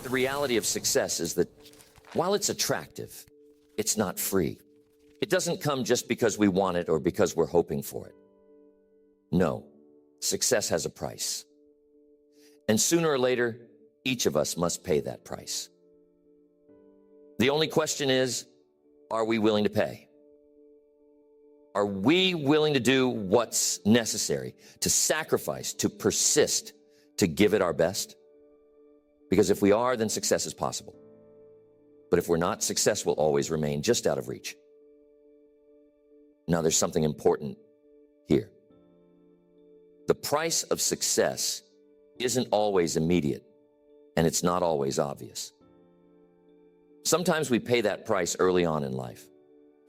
The reality of success is that while it's attractive, it's not free. It doesn't come just because we want it or because we're hoping for it. No, success has a price. And sooner or later, each of us must pay that price. The only question is, are we willing to pay? Are we willing to do what's necessary, to sacrifice, to persist, to give it our best? Because if we are, then success is possible. But if we're not, success will always remain just out of reach. Now, there's something important here. The price of success isn't always immediate, and it's not always obvious. Sometimes we pay that price early on in life,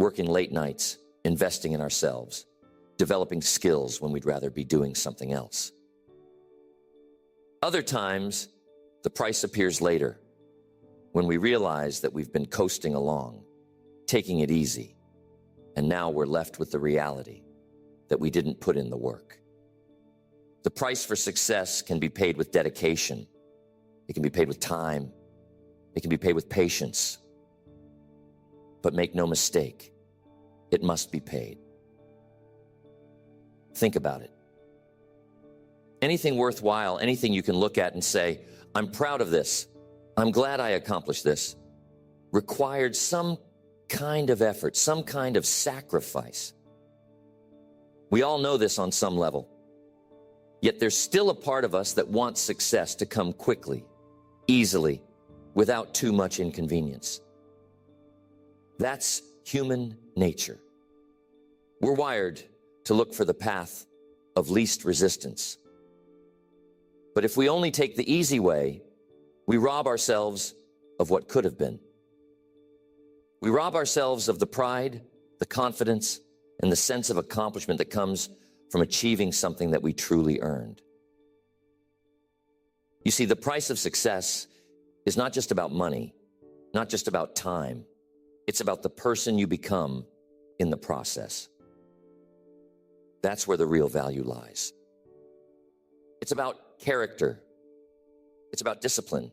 working late nights, investing in ourselves, developing skills when we'd rather be doing something else. Other times, the price appears later, when we realize that we've been coasting along, taking it easy, and now we're left with the reality that we didn't put in the work. The price for success can be paid with dedication. It can be paid with time. It can be paid with patience. But make no mistake, it must be paid. Think about it. Anything worthwhile, anything you can look at and say, I'm proud of this, I'm glad I accomplished this, required some kind of effort, some kind of sacrifice. We all know this on some level. Yet there's still a part of us that wants success to come quickly, easily, without too much inconvenience. That's human nature. We're wired to look for the path of least resistance. But if we only take the easy way, we rob ourselves of what could have been. We rob ourselves of the pride, the confidence, and the sense of accomplishment that comes from achieving something that we truly earned. You see, the price of success is not just about money, not just about time. It's about the person you become in the process. That's where the real value lies. It's about character. It's about discipline.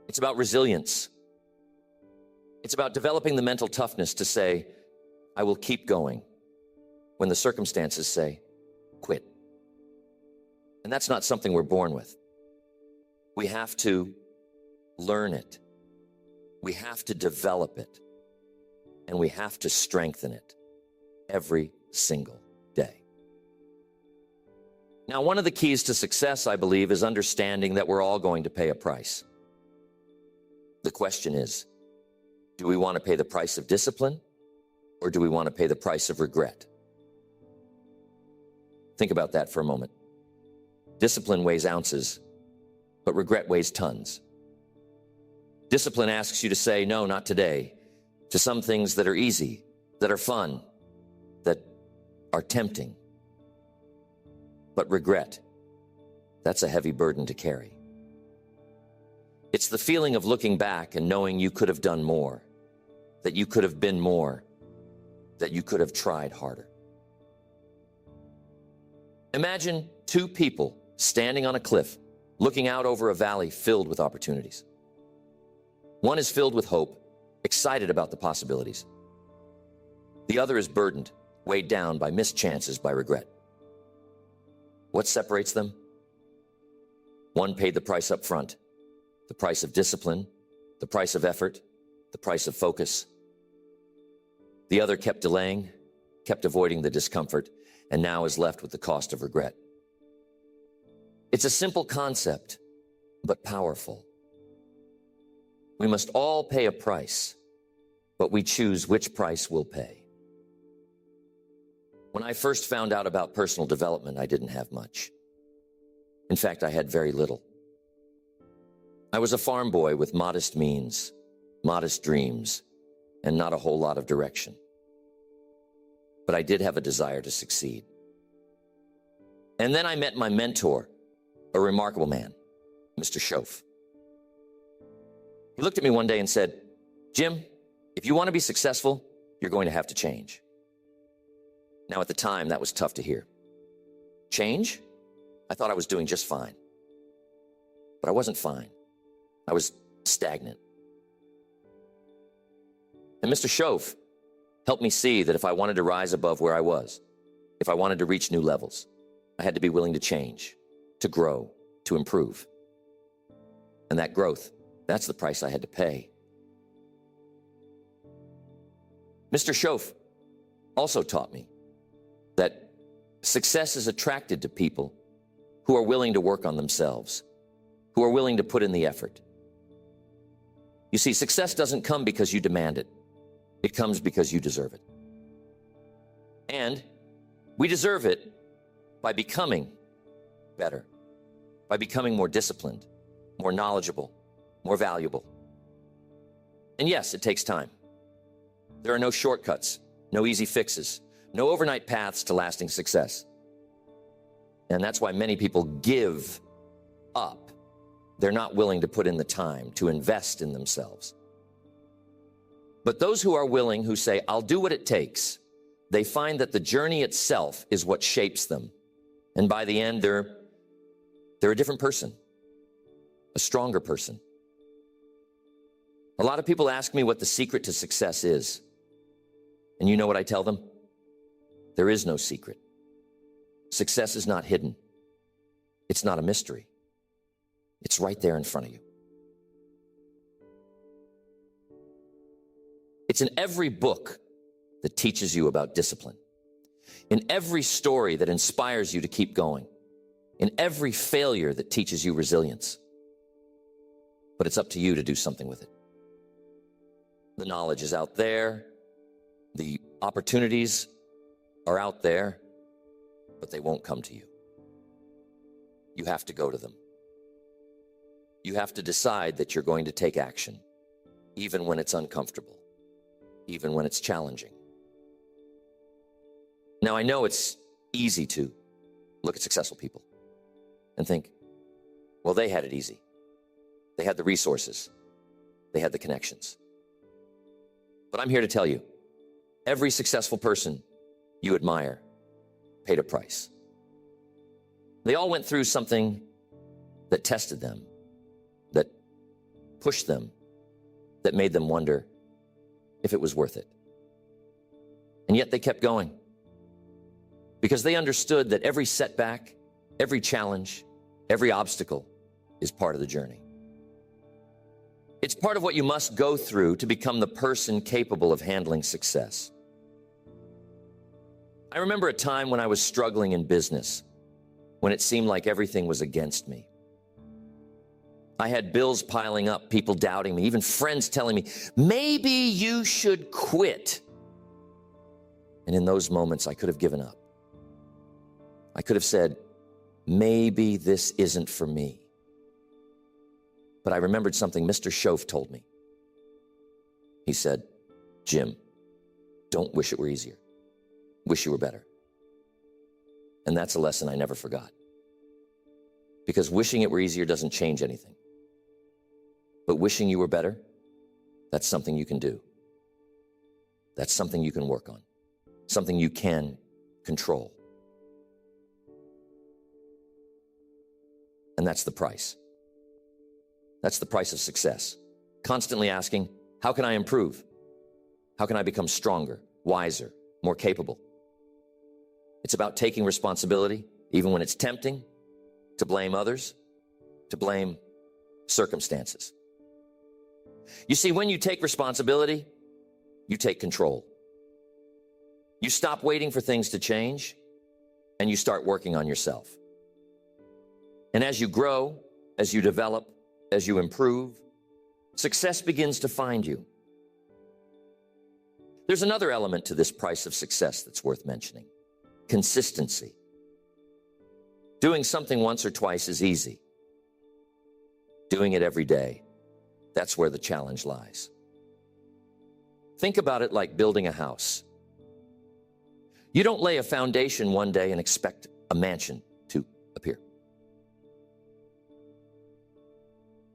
It's about resilience. It's about developing the mental toughness to say, I will keep going when the circumstances say, quit. And that's not something we're born with. We have to learn it. We have to develop it. And we have to strengthen it every single day. Now, one of the keys to success, I believe, is understanding that we're all going to pay a price. The question is, do we want to pay the price of discipline, or do we want to pay the price of regret? Think about that for a moment. Discipline weighs ounces, but regret weighs tons. Discipline asks you to say, no, not today, to some things that are easy, that are fun, that are tempting. But regret, that's a heavy burden to carry. It's the feeling of looking back and knowing you could have done more, that you could have been more, that you could have tried harder. Imagine two people standing on a cliff, looking out over a valley filled with opportunities. One is filled with hope, excited about the possibilities. The other is burdened, weighed down by missed chances, by regret. What separates them? One paid the price up front, the price of discipline, the price of effort, the price of focus. The other kept delaying, kept avoiding the discomfort, and now is left with the cost of regret. It's a simple concept, but powerful. We must all pay a price, but we choose which price we'll pay. When I first found out about personal development, I didn't have much. In fact, I had very little. I was a farm boy with modest means, modest dreams, and not a whole lot of direction. But I did have a desire to succeed. And then I met my mentor, a remarkable man, Mr. Schoaf. He looked at me one day and said, Jim, if you want to be successful, you're going to have to change. Now, at the time, that was tough to hear. Change? I thought I was doing just fine. But I wasn't fine. I was stagnant. And Mr. Shoaff helped me see that if I wanted to rise above where I was, if I wanted to reach new levels, I had to be willing to change, to grow, to improve. And that growth, that's the price I had to pay. Mr. Shoaff also taught me that success is attracted to people who are willing to work on themselves, who are willing to put in the effort. You see, success doesn't come because you demand it. It comes because you deserve it. And we deserve it by becoming better, by becoming more disciplined, more knowledgeable, more valuable. And yes, it takes time. There are no shortcuts, no easy fixes, no overnight paths to lasting success. And that's why many people give up. They're not willing to put in the time to invest in themselves. But those who are willing, who say, I'll do what it takes, they find that the journey itself is what shapes them. And by the end, they're a different person, a stronger person. A lot of people ask me what the secret to success is. And you know what I tell them? There is no secret. Success is not hidden. It's not a mystery. It's right there in front of you. It's in every book that teaches you about discipline, in every story that inspires you to keep going, in every failure that teaches you resilience. But it's up to you to do something with it. The knowledge is out there. The opportunities are out there, but they won't come to you. You have to go to them. You have to decide that you're going to take action, even when it's uncomfortable, even when it's challenging. Now, I know it's easy to look at successful people and think, well, they had it easy. They had the resources. They had the connections. But I'm here to tell you, every successful person you admire paid a price. They all went through something that tested them, that pushed them, that made them wonder if it was worth it. And yet they kept going because they understood that every setback, every challenge, every obstacle is part of the journey. It's part of what you must go through to become the person capable of handling success. I remember a time when I was struggling in business, when it seemed like everything was against me. I had bills piling up, people doubting me, even friends telling me, maybe you should quit. And in those moments, I could have given up. I could have said, maybe this isn't for me. But I remembered something Mr. Shoaff told me. He said, Jim, don't wish it were easier. Wish you were better. And that's a lesson I never forgot. Because wishing it were easier doesn't change anything. But wishing you were better, that's something you can do. That's something you can work on. Something you can control. And that's the price. That's the price of success. Constantly asking, how can I improve? How can I become stronger, wiser, more capable? It's about taking responsibility, even when it's tempting, to blame others, to blame circumstances. You see, when you take responsibility, you take control. You stop waiting for things to change, and you start working on yourself. And as you grow, as you develop, as you improve, success begins to find you. There's another element to this price of success that's worth mentioning: consistency. Doing something once or twice is easy. Doing it every day, that's where the challenge lies. Think about it like building a house. You don't lay a foundation one day and expect a mansion to appear.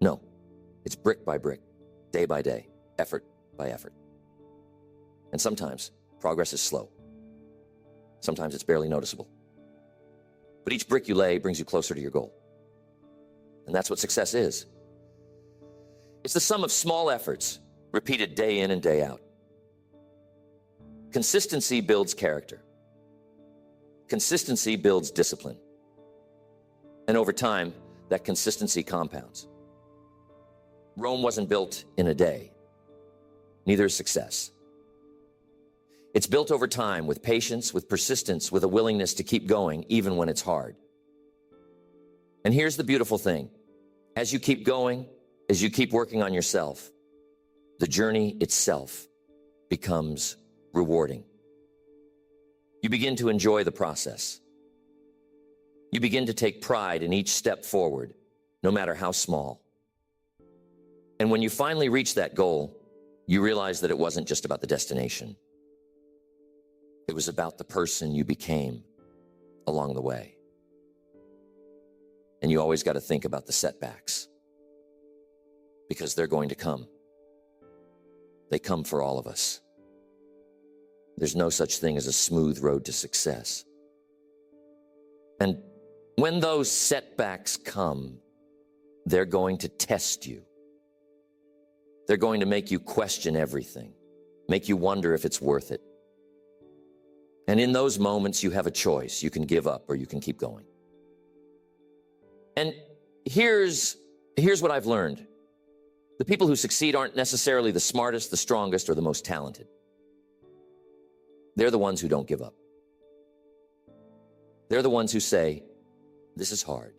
No, it's brick by brick, day by day, effort by effort. And sometimes progress is slow. Sometimes it's barely noticeable. But each brick you lay brings you closer to your goal. And that's what success is. It's the sum of small efforts repeated day in and day out. Consistency builds character. Consistency builds discipline. And over time, that consistency compounds. Rome wasn't built in a day. Neither is success. It's built over time with patience, with persistence, with a willingness to keep going even when it's hard. And here's the beautiful thing. As you keep going, as you keep working on yourself, the journey itself becomes rewarding. You begin to enjoy the process. You begin to take pride in each step forward, no matter how small. And when you finally reach that goal, you realize that it wasn't just about the destination. It was about the person you became along the way. And you always got to think about the setbacks, because they're going to come. They come for all of us. There's no such thing as a smooth road to success. And when those setbacks come, they're going to test you. They're going to make you question everything, make you wonder if it's worth it. And in those moments, you have a choice. You can give up or you can keep going. And here's what I've learned. The people who succeed aren't necessarily the smartest, the strongest, or the most talented. They're the ones who don't give up. They're the ones who say, this is hard,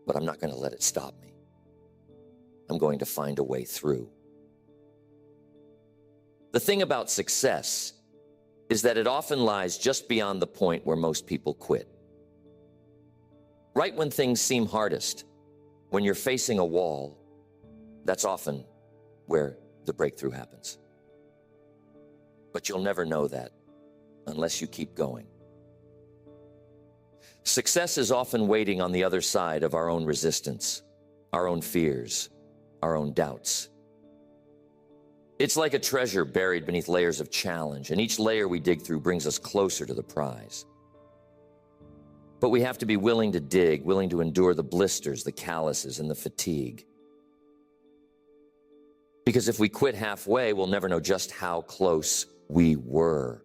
but I'm not going to let it stop me. I'm going to find a way through. The thing about success is that it often lies just beyond the point where most people quit. Right when things seem hardest, when you're facing a wall, that's often where the breakthrough happens. But you'll never know that unless you keep going. Success is often waiting on the other side of our own resistance, our own fears, our own doubts. It's like a treasure buried beneath layers of challenge, and each layer we dig through brings us closer to the prize. But we have to be willing to dig, willing to endure the blisters, the calluses, and the fatigue. Because if we quit halfway, we'll never know just how close we were.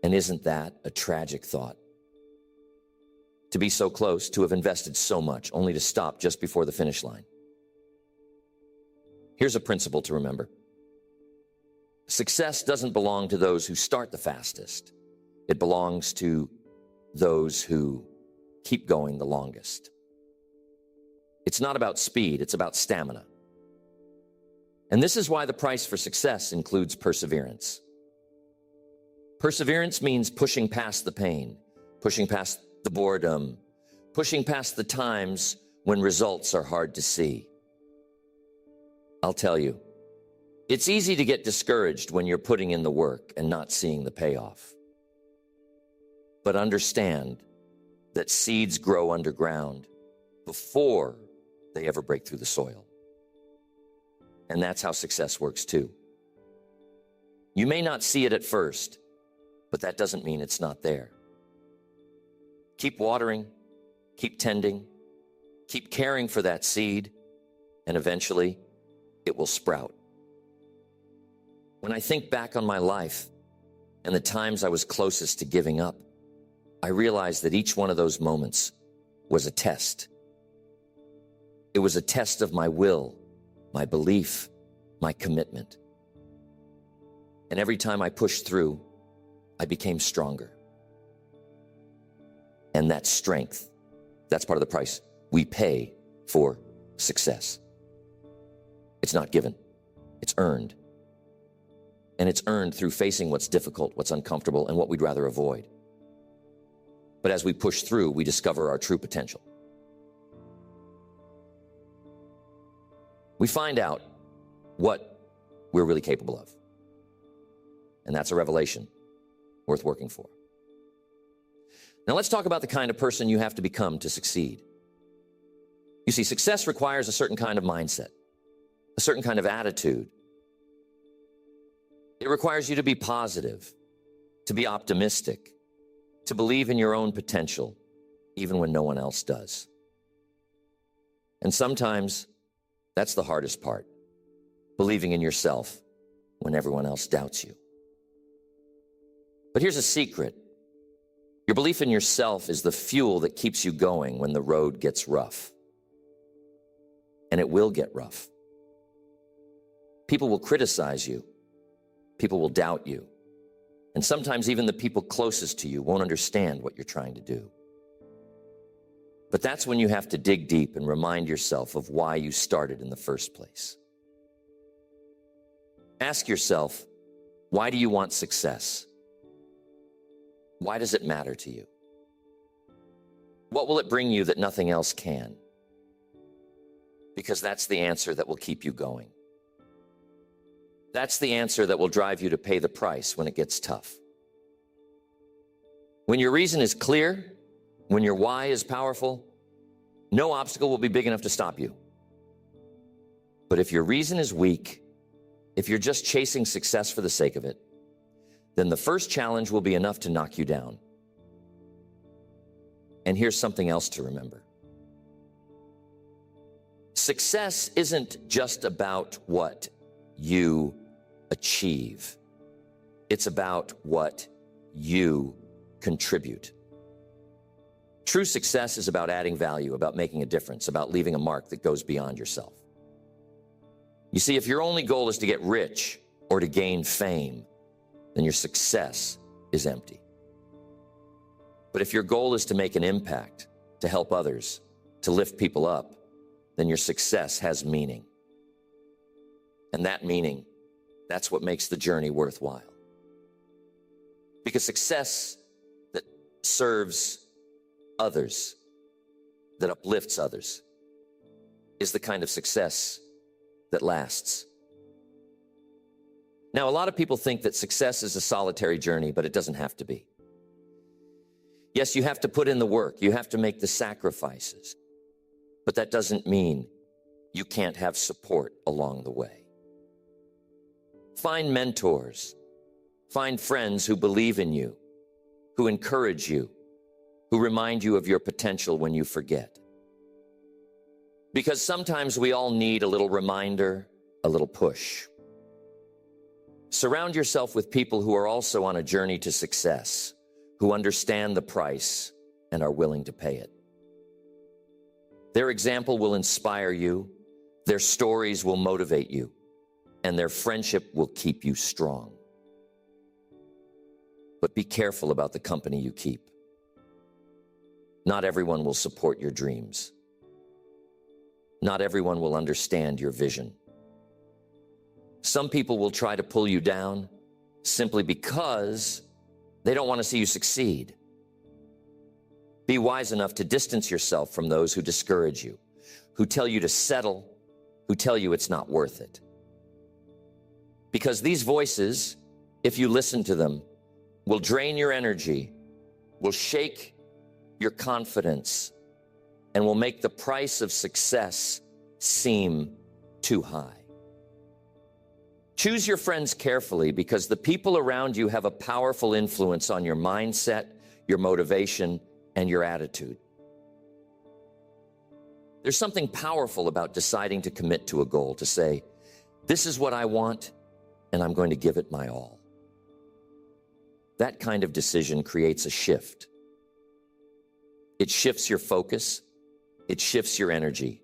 And isn't that a tragic thought? To be so close, to have invested so much, only to stop just before the finish line. Here's a principle to remember. Success doesn't belong to those who start the fastest. It belongs to those who keep going the longest. It's not about speed, it's about stamina. And this is why the price for success includes perseverance. Perseverance means pushing past the pain, pushing past the boredom, pushing past the times when results are hard to see. I'll tell you, it's easy to get discouraged when you're putting in the work and not seeing the payoff. But understand that seeds grow underground before they ever break through the soil. And that's how success works too. You may not see it at first, but that doesn't mean it's not there. Keep watering, keep tending, keep caring for that seed, and eventually it will sprout. When I think back on my life and the times I was closest to giving up, I realized that each one of those moments was a test. It was a test of my will, my belief, my commitment. And every time I pushed through, I became stronger. And that strength, that's part of the price we pay for success. It's not given, it's earned. And it's earned through facing what's difficult, what's uncomfortable, and what we'd rather avoid. But as we push through, we discover our true potential. We find out what we're really capable of. And that's a revelation worth working for. Now let's talk about the kind of person you have to become to succeed. You see, success requires a certain kind of mindset, a certain kind of attitude. It requires you to be positive, to be optimistic, to believe in your own potential, even when no one else does. And sometimes That's the hardest part, believing in yourself when everyone else doubts you. But here's a secret. Your belief in yourself is the fuel that keeps you going when the road gets rough. And it will get rough. People will criticize you. People will doubt you. And sometimes even the people closest to you won't understand what you're trying to do. But that's when you have to dig deep and remind yourself of why you started in the first place. Ask yourself, why do you want success? Why does it matter to you? What will it bring you that nothing else can? Because that's the answer that will keep you going. That's the answer that will drive you to pay the price when it gets tough. When your reason is clear, when your why is powerful, no obstacle will be big enough to stop you. But if your reason is weak, if you're just chasing success for the sake of it, then the first challenge will be enough to knock you down. And here's something else to remember. Success isn't just about what you achieve. It's about what you contribute. True success is about adding value, about making a difference, about leaving a mark that goes beyond yourself. You see, if your only goal is to get rich or to gain fame, then your success is empty. But if your goal is to make an impact, to help others, to lift people up, then your success has meaning. And that meaning, that's what makes the journey worthwhile. Because success that serves others, that uplifts others, is the kind of success that lasts. Now, a lot of people think that success is a solitary journey, but it doesn't have to be. Yes, you have to put in the work. You have to make the sacrifices. But that doesn't mean you can't have support along the way. Find mentors. Find friends who believe in you, who encourage you, who remind you of your potential when you forget. Because sometimes we all need a little reminder, a little push. Surround yourself with people who are also on a journey to success, who understand the price and are willing to pay it. Their example will inspire you, their stories will motivate you, and their friendship will keep you strong. But be careful about the company you keep. Not everyone will support your dreams. Not everyone will understand your vision. Some people will try to pull you down simply because they don't want to see you succeed. Be wise enough to distance yourself from those who discourage you, who tell you to settle, who tell you it's not worth it. Because these voices, if you listen to them, will drain your energy, will shake your confidence, and will make the price of success seem too high. Choose your friends carefully, because the people around you have a powerful influence on your mindset, your motivation, and your attitude. There's something powerful about deciding to commit to a goal, to say, this is what I want, and I'm going to give it my all. That kind of decision creates a shift. It shifts your focus. It shifts your energy.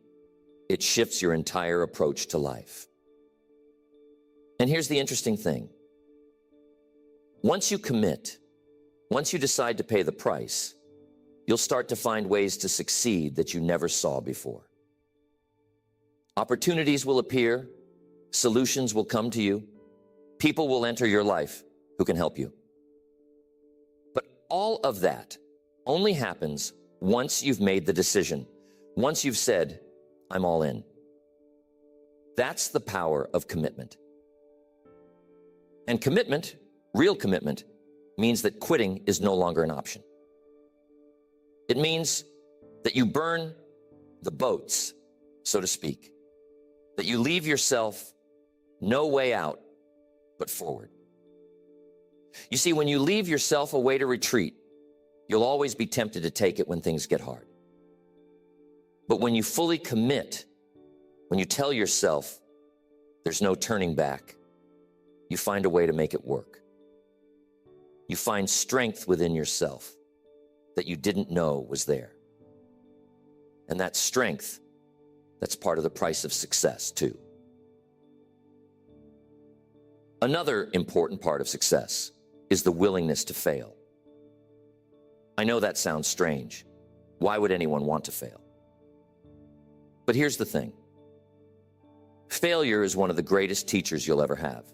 It shifts your entire approach to life. And here's the interesting thing. Once you commit, once you decide to pay the price, you'll start to find ways to succeed that you never saw before. Opportunities will appear, solutions will come to you, people will enter your life who can help you. But all of that only happens once you've made the decision, once you've said, I'm all in. That's the power of commitment. And commitment, real commitment, means that quitting is no longer an option. It means that you burn the boats, so to speak, that you leave yourself no way out but forward. You see, when you leave yourself a way to retreat, you'll always be tempted to take it when things get hard. But when you fully commit, when you tell yourself there's no turning back, you find a way to make it work. You find strength within yourself that you didn't know was there. And that strength, that's part of the price of success too. Another important part of success is the willingness to fail. I know that sounds strange. Why would anyone want to fail? But here's the thing. Failure is one of the greatest teachers you'll ever have.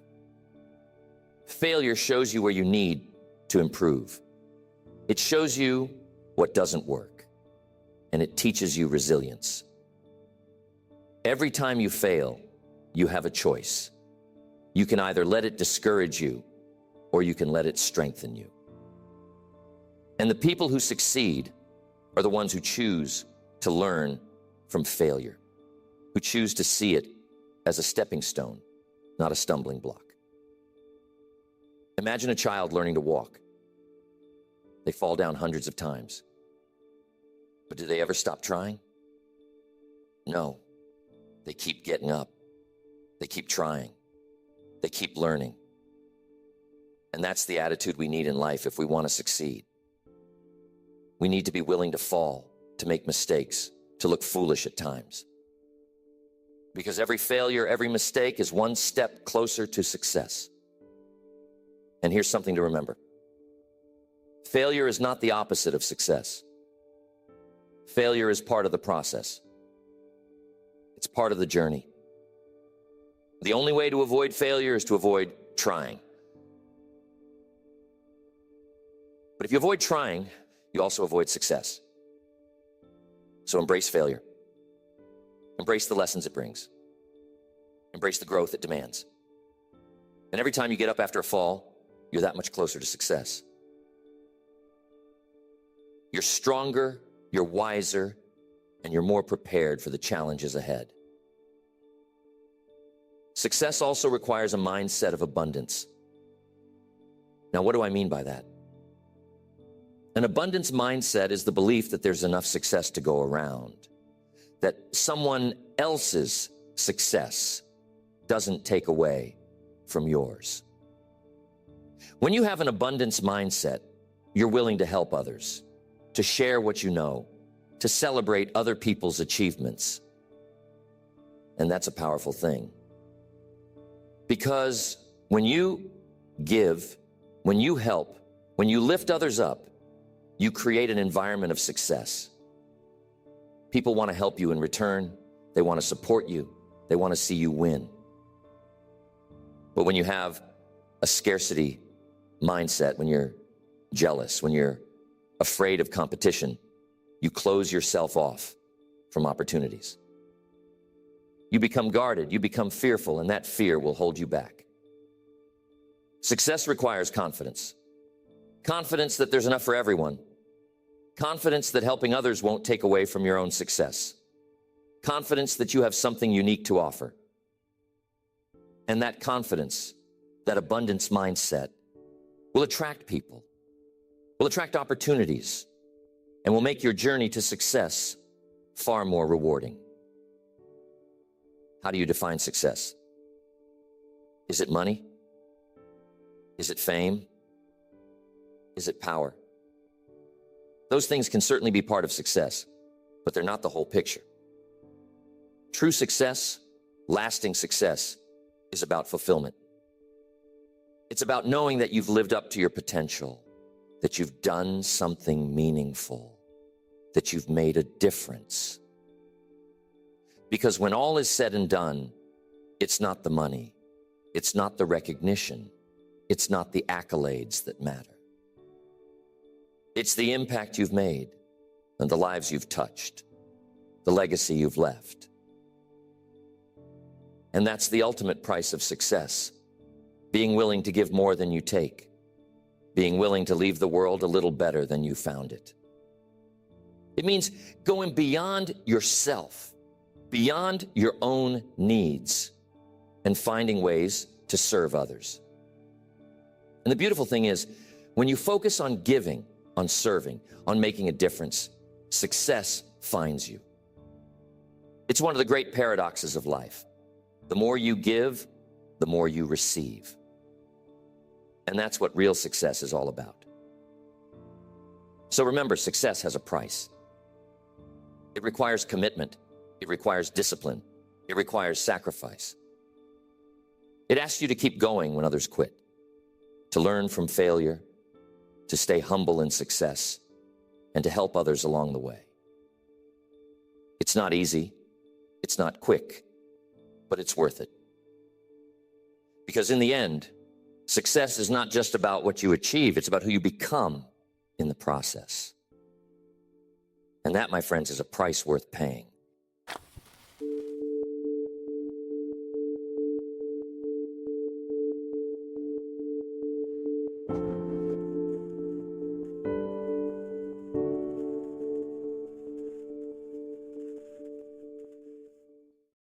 Failure shows you where you need to improve. It shows you what doesn't work, and it teaches you resilience. Every time you fail, you have a choice. You can either let it discourage you, or you can let it strengthen you. And the people who succeed are the ones who choose to learn from failure, who choose to see it as a stepping stone, not a stumbling block. Imagine a child learning to walk. They fall down hundreds of times. But do they ever stop trying? No. They keep getting up. They keep trying. They keep learning. And that's the attitude we need in life if we want to succeed. We need to be willing to fall, to make mistakes, to look foolish at times. Because every failure, every mistake is one step closer to success. And here's something to remember. Failure is not the opposite of success. Failure is part of the process. It's part of the journey. The only way to avoid failure is to avoid trying. But if you avoid trying, you also avoid success. So embrace failure. Embrace the lessons it brings. Embrace the growth it demands. And every time you get up after a fall, you're that much closer to success. You're stronger, you're wiser, and you're more prepared for the challenges ahead. Success also requires a mindset of abundance. Now, what do I mean by that? An abundance mindset is the belief that there's enough success to go around, that someone else's success doesn't take away from yours. When you have an abundance mindset, you're willing to help others, to share what you know, to celebrate other people's achievements. And that's a powerful thing. Because when you give, when you help, when you lift others up, you create an environment of success. People want to help you in return. They want to support you. They want to see you win. But when you have a scarcity mindset, when you're jealous, when you're afraid of competition, you close yourself off from opportunities. You become guarded, you become fearful, and that fear will hold you back. Success requires confidence. Confidence that there's enough for everyone. Confidence that helping others won't take away from your own success. Confidence that you have something unique to offer. And that confidence, that abundance mindset, will attract people, will attract opportunities, and will make your journey to success far more rewarding. How do you define success? Is it money? Is it fame? Is it power? Those things can certainly be part of success, but they're not the whole picture. True success, lasting success, is about fulfillment. It's about knowing that you've lived up to your potential, that you've done something meaningful, that you've made a difference. Because when all is said and done, it's not the money, it's not the recognition, it's not the accolades that matter. It's the impact you've made and the lives you've touched, the legacy you've left. And that's the ultimate price of success, being willing to give more than you take, being willing to leave the world a little better than you found it. It means going beyond yourself, beyond your own needs, and finding ways to serve others. And the beautiful thing is, when you focus on giving, on serving, on making a difference, success finds you. It's one of the great paradoxes of life. The more you give, the more you receive. And that's what real success is all about. So remember, success has a price. It requires commitment. It requires discipline. It requires sacrifice. It asks you to keep going when others quit, to learn from failure, to stay humble in success, and to help others along the way. It's not easy. It's not quick, but it's worth it. Because in the end, success is not just about what you achieve. It's about who you become in the process. And that, my friends, is a price worth paying.